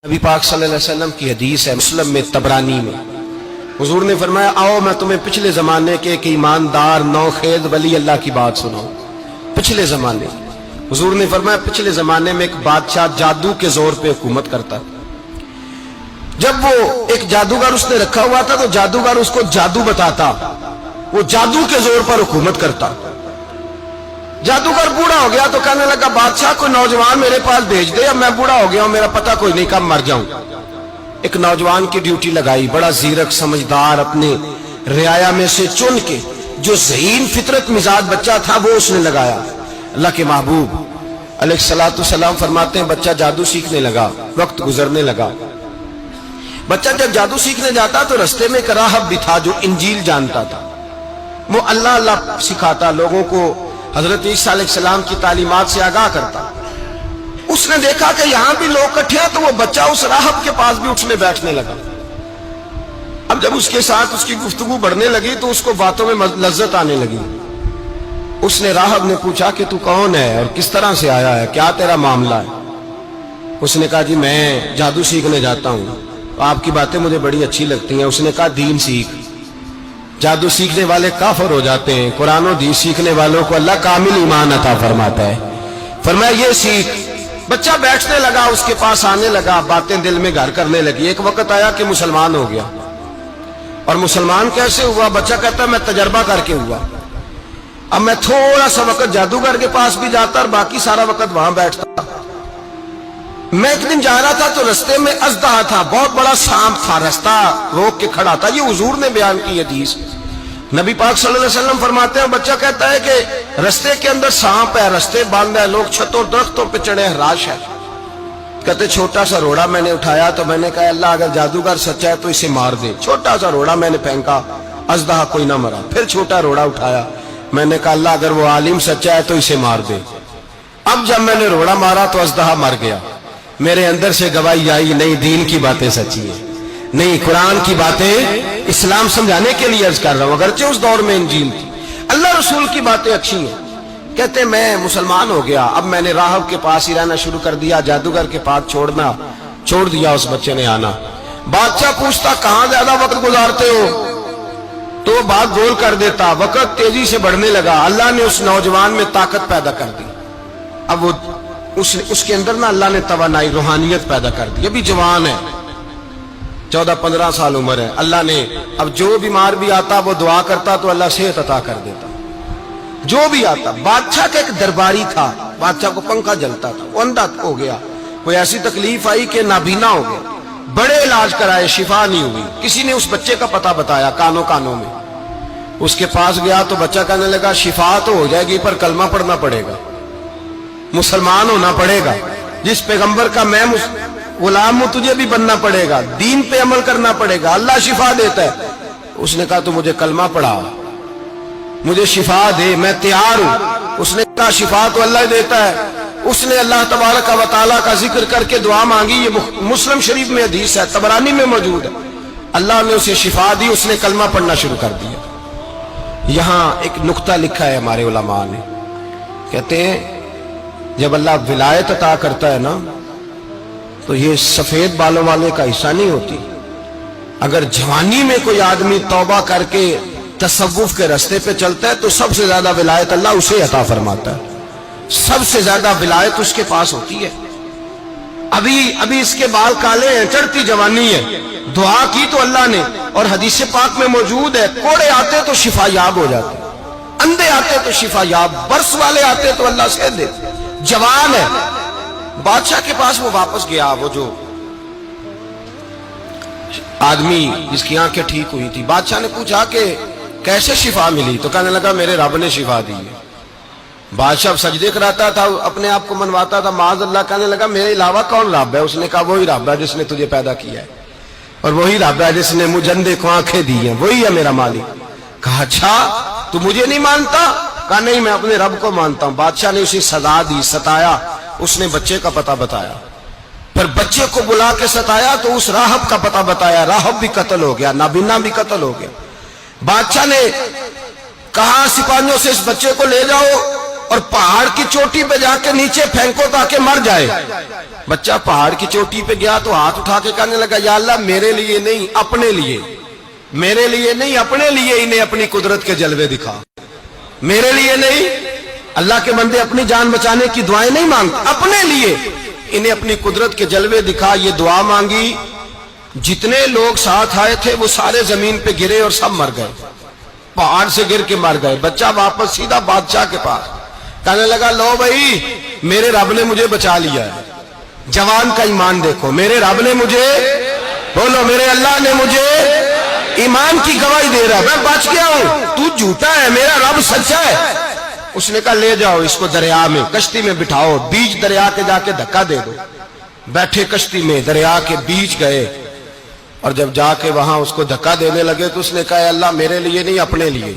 نبی پاک صلی اللہ علیہ وسلم کی حدیث ہے مسلم میں تبرانی میں، حضور نے فرمایا آؤ میں تمہیں پچھلے زمانے کے ایک ایماندار نوخیز ولی اللہ کی بات سناؤں۔ پچھلے زمانے حضور نے فرمایا پچھلے زمانے میں ایک بادشاہ جادو کے زور پہ حکومت کرتا، جب وہ ایک جادوگر اس نے رکھا ہوا تھا تو جادوگر اس کو جادو بتاتا، وہ جادو کے زور پر حکومت کرتا۔ جادوگر بوڑھا ہو گیا تو کہنے لگا بادشاہ کوئی نوجوان میرے پاس بھیج دے، اب میں بوڑھا ہو گیا ہوں میرا پتہ کوئی نہیں کب مر جاؤں۔ ایک نوجوان کی ڈیوٹی لگائی، بڑا زیرک سمجھدار اپنے رعایا میں سے چن کے جو ذہین فطرت مزاج بچہ تھا وہ اس نے لگایا۔ اللہ کے محبوب علیہ الصلوۃ والسلام فرماتے ہیں بچہ جادو سیکھنے لگا، وقت گزرنے لگا۔ بچہ جب جادو سیکھنے جاتا تو رستے میں ایک راہب بھی تھا جو انجیل جانتا تھا، وہ اللہ اللہ سکھاتا، لوگوں کو حضرت عیسیٰ علیہ السلام کی تعلیمات سے آگاہ کرتا۔ اس نے دیکھا کہ یہاں بھی لوگ اکٹھے ہیں تو وہ بچہ اس راہب کے پاس بھی اٹھنے بیٹھنے لگا۔ اب جب اس کے ساتھ اس کی گفتگو بڑھنے لگی تو اس کو باتوں میں لذت آنے لگی۔ اس نے راہب نے پوچھا کہ تو کون ہے اور کس طرح سے آیا ہے، کیا تیرا معاملہ ہے؟ اس نے کہا جی میں جادو سیکھنے جاتا ہوں، آپ کی باتیں مجھے بڑی اچھی لگتی ہیں۔ اس نے کہا دین سیکھ، جادو سیکھنے والے کافر ہو جاتے ہیں، قرآن و حدیث سیکھنے والوں کو اللہ کامل ایمان عطا فرماتا ہے۔ فرمایا یہ سیکھ۔ بچہ بیٹھنے لگا، اس کے پاس آنے لگا، باتیں دل میں گھر کرنے لگی۔ ایک وقت آیا کہ مسلمان ہو گیا، اور مسلمان کیسے ہوا؟ بچہ کہتا ہے میں تجربہ کر کے ہوا۔ اب میں تھوڑا سا وقت جادوگر کے پاس بھی جاتا اور باقی سارا وقت وہاں بیٹھتا۔ میں ایک دن جا رہا تھا تو رستے میں اژدہا تھا، بہت بڑا سانپ تھا، رستہ روک کے کھڑا تھا۔ یہ حضور نے بیان کی حدیث۔ نبی پاک صلی اللہ علیہ وسلم فرماتے ہیں بچہ کہتا ہے کہ رستے کے اندر سانپ ہے، رستے بند ہے، لوگ چھتوں درختوں پہ چڑھے، ہراش ہے۔ کہتے چھوٹا سا روڑا میں نے اٹھایا تو میں نے کہا اللہ اگر جادوگر سچا ہے تو اسے مار دے۔ چھوٹا سا روڑا میں نے پھینکا، اژدہا کوئی نہ مرا۔ پھر چھوٹا روڑا اٹھایا، میں نے کہا اللہ اگر وہ عالم سچا ہے تو اسے مار دے۔ اب جب میں نے روڑا مارا تو اژدہا مر گیا۔ میرے اندر سے گواہی آئی نہیں دین کی باتیں سچی ہیں، نہیں قرآن کی باتیں اسلام سمجھانے کے لیے عرض کر رہا ہوں، اگرچہ اس دور میں انجیل تھی۔ اللہ رسول کی باتیں اچھی ہیں۔ کہتے میں مسلمان ہو گیا، اب میں نے راہب کے پاس ہی رہنا شروع کر دیا، جادوگر کے پاس چھوڑ دیا۔ اس بچے نے آنا، بادشاہ پوچھتا کہاں زیادہ وقت گزارتے ہو تو وہ بات گول کر دیتا۔ وقت تیزی سے بڑھنے لگا، اللہ نے اس نوجوان میں طاقت پیدا کر دی۔ اب وہ اس کے اندر نا اللہ نے توانائی روحانیت پیدا کر دی، ابھی جوان ہے، 14-15 سال عمر ہے۔ اللہ نے اب جو بیمار بھی آتا وہ دعا کرتا تو اللہ صحت عطا کر دیتا، جو بھی آتا۔ بادشاہ کا ایک درباری تھا، بادشاہ کو پنکھا جلتا تھا، وہ اندھا ہو گیا، کوئی ایسی تکلیف آئی کہ نابینا ہو گیا، بڑے علاج کرائے شفا نہیں ہوئی۔ کسی نے اس بچے کا پتہ بتایا کانوں میں، اس کے پاس گیا تو بچہ کہنے لگا شفا تو ہو جائے گی پر کلمہ پڑھنا پڑے گا، مسلمان ہونا پڑے گا، جس پیغمبر کا میں غلام ہوں تجھے بھی بننا پڑے گا، دین پہ عمل کرنا پڑے گا، اللہ شفا دیتا ہے۔ اس نے کہا تو مجھے کلمہ پڑھا، مجھے شفا دے، میں تیار ہوں۔ اس نے کہا شفا تو اللہ دیتا ہے۔ اس نے اللہ تبارک و تعالیٰ کا ذکر کر کے دعا مانگی، یہ مسلم شریف میں حدیث ہے، طبرانی میں موجود ہے۔ اللہ نے اسے شفا دی، اس نے کلمہ پڑھنا شروع کر دیا۔ یہاں ایک نقطہ لکھا ہے ہمارے علماء نے، کہتے ہیں جب اللہ ولایت عطا کرتا ہے نا تو یہ سفید بالوں والے کا حصہ نہیں ہوتی۔ اگر جوانی میں کوئی آدمی توبہ کر کے تصوف کے راستے پہ چلتا ہے تو سب سے زیادہ ولایت اللہ اسے عطا فرماتا ہے، سب سے زیادہ ولایت اس کے پاس ہوتی ہے۔ ابھی اس کے بال کالے ہیں، چڑھتی جوانی ہے، دعا کی تو اللہ نے، اور حدیث پاک میں موجود ہے کوڑے آتے تو شفا یاب ہو جاتے، اندھے آتے تو شفا یاب، برس والے آتے تو اللہ سے دیتے، جوان ہے۔ بادشاہ کے پاس وہ واپس گیا، وہ جو آدمی جس کی آنکھیں ٹھیک ہوئی تھی۔ بادشاہ نے پوچھا کہ کیسے شفا ملی؟ تو کہنے لگا میرے رب نے شفا دی ہے۔ بادشاہ سجدے کراتا تھا، اپنے آپ کو منواتا تھا، معاذ اللہ، کہنے لگا میرے علاوہ کون رب ہے؟ اس نے کہا وہی رب ہے جس نے تجھے پیدا کیا ہے، اور وہی رب ہے جس نے مجھے اندھے کو آنکھیں دی ہیں، وہی ہے میرا مالک۔ کہا اچھا تو مجھے نہیں مانتا؟ کہا نہیں میں اپنے رب کو مانتا ہوں۔ بادشاہ نے اسے سزا دی، ستایا، اس نے بچے کا پتہ بتایا، پھر بچے کو بلا کے ستایا تو اس راہب کا پتہ بتایا، راہب بھی قتل ہو گیا، نابینا بھی قتل ہو گیا۔ بادشاہ نے کہا سپاہیوں سے اس بچے کو لے جاؤ اور پہاڑ کی چوٹی پہ جا کے نیچے پھینکو تاکہ مر جائے۔ بچہ پہاڑ کی چوٹی پہ گیا تو ہاتھ اٹھا کے کہنے لگا یا اللہ میرے لیے نہیں اپنے لیے، میرے لیے نہیں اپنے لیے انہیں اپنی قدرت کے جلوے دکھا، میرے لیے نہیں۔ اللہ کے بندے اپنی جان بچانے کی دعائیں نہیں مانگتے، اپنے لیے انہیں اپنی قدرت کے جلوے دکھا، یہ دعا مانگی۔ جتنے لوگ ساتھ آئے تھے وہ سارے زمین پہ گرے اور سب مر گئے، پہاڑ سے گر کے مر گئے۔ بچہ واپس سیدھا بادشاہ کے پاس کہنے لگا لو بھائی میرے رب نے مجھے بچا لیا ہے۔ جوان کا ایمان دیکھو، میرے رب نے مجھے، بولو میرے اللہ نے مجھے ایمان کی گواہی دے رہا ہے، میں بچ گیا ہوں، تو جھوٹا ہے میرا رب سچا ہے۔ اس نے کہا لے جاؤ اس کو دریا میں، کشتی میں بٹھاؤ، بیچ دریا کے جا کے دھکا دے دو۔ بیٹھے کشتی میں، دریا کے بیچ گئے، اور جب جا کے وہاں اس کو دھکا دینے لگے تو اس نے کہا اللہ میرے لیے نہیں اپنے لیے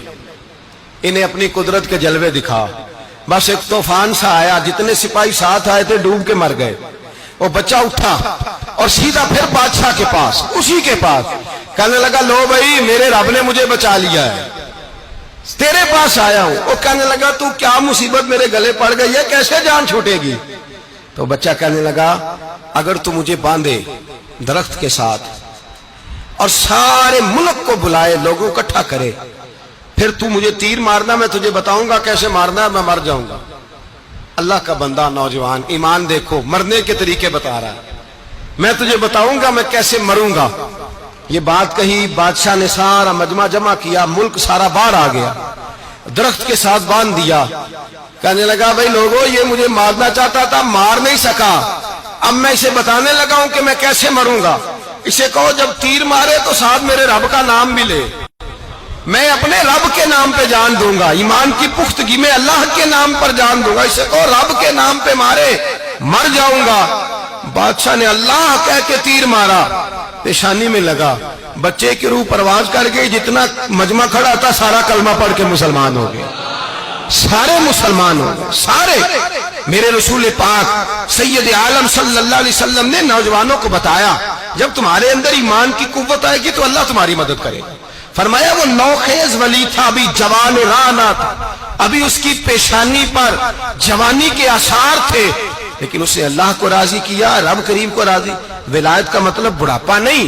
انہیں اپنی قدرت کے جلوے دکھا۔ بس ایک طوفان سا آیا، جتنے سپاہی ساتھ آئے تھے ڈوب کے مر گئے۔ وہ بچہ اٹھا اور سیدھا پھر بادشاہ کے پاس، اسی کے پاس کہنے لگا لو بھائی میرے رب نے مجھے بچا لیا ہے، تیرے پاس آیا ہوں۔ وہ کہنے لگا تو کیا مصیبت میرے گلے پڑ گئی ہے، کیسے جان چھوٹے گی؟ تو بچہ کہنے لگا اگر تو مجھے باندھے درخت کے ساتھ اور سارے ملک کو بلائے، لوگوں اکٹھا کرے، پھر تو مجھے تیر مارنا، میں تجھے بتاؤں گا کیسے مارنا ہے، میں مر جاؤں گا۔ اللہ کا بندہ نوجوان ایمان دیکھو، مرنے کے طریقے بتا رہا ہے، میں تجھے بتاؤں گا میں کیسے مروں گا۔ یہ بات کہی، بادشاہ نے سارا مجمع جمع کیا، ملک سارا باہر آ گیا، درخت کے ساتھ باندھ دیا۔ کہنے لگا بھائی لوگوں یہ مجھے مارنا چاہتا تھا، مار نہیں سکا، اب میں اسے بتانے لگا ہوں کہ میں کیسے مروں گا۔ اسے کہو جب تیر مارے تو ساتھ میرے رب کا نام بھی لے، میں اپنے رب کے نام پہ جان دوں گا، ایمان کی پختگی میں اللہ کے نام پر جان دوں گا۔ اسے کہو رب کے نام پہ مارے، مر جاؤں گا۔ بادشاہ نے اللہ کہہ کے تیر مارا، پیشانی میں لگا، بچے کی روح پرواز کر گئی، جتنا مجمع کھڑا تھا سارا کلمہ پڑھ کے مسلمان ہو گئے، سارے مسلمان ہو گئے سارے۔ میرے رسول پاک سید عالم صلی اللہ علیہ وسلم نے نوجوانوں کو بتایا جب تمہارے اندر ایمان کی قوت آئے گی تو اللہ تمہاری مدد کرے گا۔ فرمایا وہ نوخیز ولی تھا، ابھی جوان رانا تھا، ابھی اس کی پیشانی پر جوانی کے آثار تھے، لیکن اس نے اللہ کو راضی کیا، رب کریم کو راضی۔ ولایت کا مطلب بڑھاپا نہیں،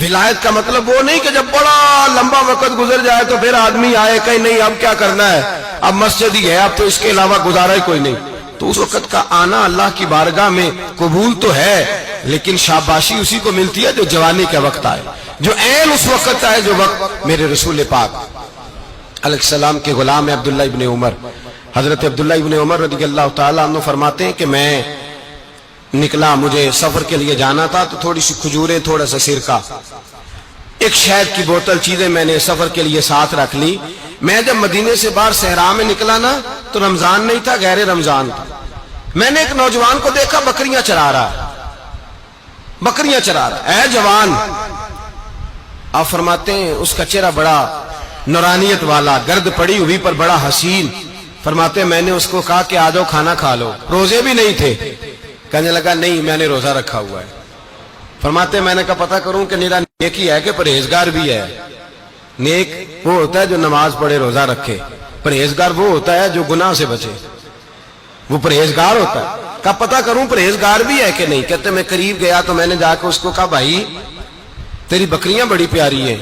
ولایت کا مطلب وہ نہیں کہ جب بڑا لمبا وقت گزر جائے تو پھر آدمی آئے کہ نہیں اب کیا کرنا ہے، اب مسجد ہی ہے، اب تو اس کے علاوہ گزارا ہی کوئی نہیں۔ تو اس وقت کا آنا اللہ کی بارگاہ میں قبول تو ہے، لیکن شاباشی اسی کو ملتی ہے جو جوانی کا وقت آئے، جو عین اس وقت آئے جو وقت میرے رسول پاک علیہ السلام کے غلام عبداللہ ابن عمر، حضرت عبداللہ ابن عمر رضی اللہ تعالیٰ عنہ فرماتے ہیں کہ میں نکلا، مجھے سفر کے لیے جانا تھا، تو تھوڑی سی کھجوریں، تھوڑا سا سرکہ، ایک شہد کی بوتل، چیزیں میں نے سفر کے لیے ساتھ رکھ لی۔ میں جب مدینے سے باہر صحرا میں نکلا نا تو رمضان نہیں تھا، غیر رمضان تھا۔ میں نے ایک نوجوان کو دیکھا بکریاں چرا رہا ہے، بکریاں چرا رہا ہے، اے جوان۔ آپ فرماتے ہیں اس کا چہرہ بڑا نورانیت والا، گرد پڑی ہوئی پر بڑا حسین۔ فرماتے ہیں میں نے اس کو کہا کہ آ جاؤ کھانا کھا لو، روزے بھی نہیں تھے۔ کہنے لگا نہیں میں نے روزہ رکھا ہوا ہے۔ فرماتے ہیں میں نے کہا پتہ کروں کہ نیرا نیک ہی ہے کہ پرہیزگار بھی ہے۔ نیک وہ ہوتا ہے جو نماز پڑھے روزہ رکھے، پرہیزگار وہ ہوتا ہے جو گناہ سے بچے، وہ پرہیزگار ہوتا ہے۔ کہا پتہ کروں پرہیزگار بھی ہے کہ نہیں؟ کہتے میں قریب گیا تو میں نے جا کے اس کو کہا بھائی تیری بکریاں بڑی پیاری ہیں،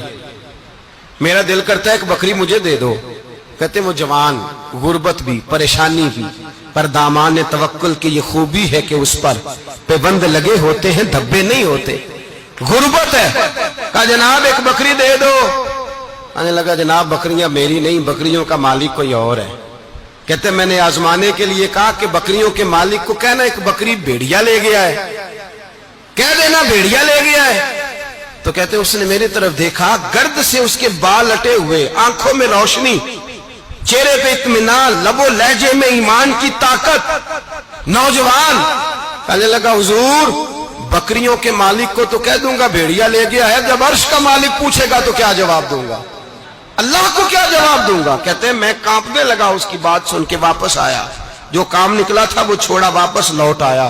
میرا دل کرتا ہے کہ بکری مجھے دے دو۔ کہتے وہ جوان، غربت بھی، پریشانی بھی، پر دامان توکل کی یہ خوبی ہے کہ اس پر پیبند لگے ہوتے ہیں، دھبے نہیں ہوتے۔ غربت ہے، کہا جناب ایک بکری دے دو۔ آنے لگا جناب بکریاں میری نہیں، بکریوں کا مالک کوئی اور ہے۔ کہتے میں نے آزمانے کے لیے کہا کہ بکریوں کے مالک کو کہنا ایک بکری بھیڑیا لے گیا ہے، کہہ دینا بھیڑیا لے گیا ہے۔ تو کہتے اس نے میری طرف دیکھا، گرد سے اس کے بال لٹے ہوئے، آنکھوں میں روشنی، چہرے پہ اطمینان، لب و لہجے میں ایمان کی طاقت۔ نوجوان کہنے لگا حضور بکریوں کے مالک کو تو کہہ دوں گا بھیڑیا لے گیا ہے، جب عرش کا مالک پوچھے گا تو کیا جواب دوں گا، اللہ کو کیا جواب دوں گا؟ کہتے ہیں میں کانپنے لگا، اس کی بات سن کے واپس آیا، جو کام نکلا تھا وہ چھوڑا، واپس لوٹ آیا۔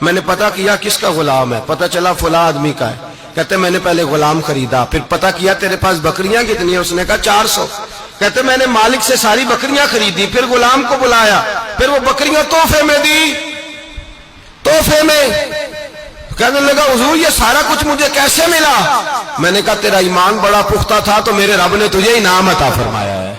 میں نے پتا کیا کس کا غلام ہے، پتا چلا فلاں آدمی کا ہے۔ کہتے میں نے پہلے غلام خریدا، پھر پتا کیا تیرے پاس بکریاں کتنی ہیں؟ اس نے کہا 400۔ کہتے میں نے مالک سے ساری بکریاں خریدی، پھر غلام کو بلایا، پھر وہ بکریاں تحفے میں دی، تحفے میں کہنے لگا حضور یہ سارا کچھ مجھے کیسے ملا؟ میں نے کہا تیرا ایمان بڑا پختہ تھا تو میرے رب نے تجھے انعام عطا فرمایا ہے۔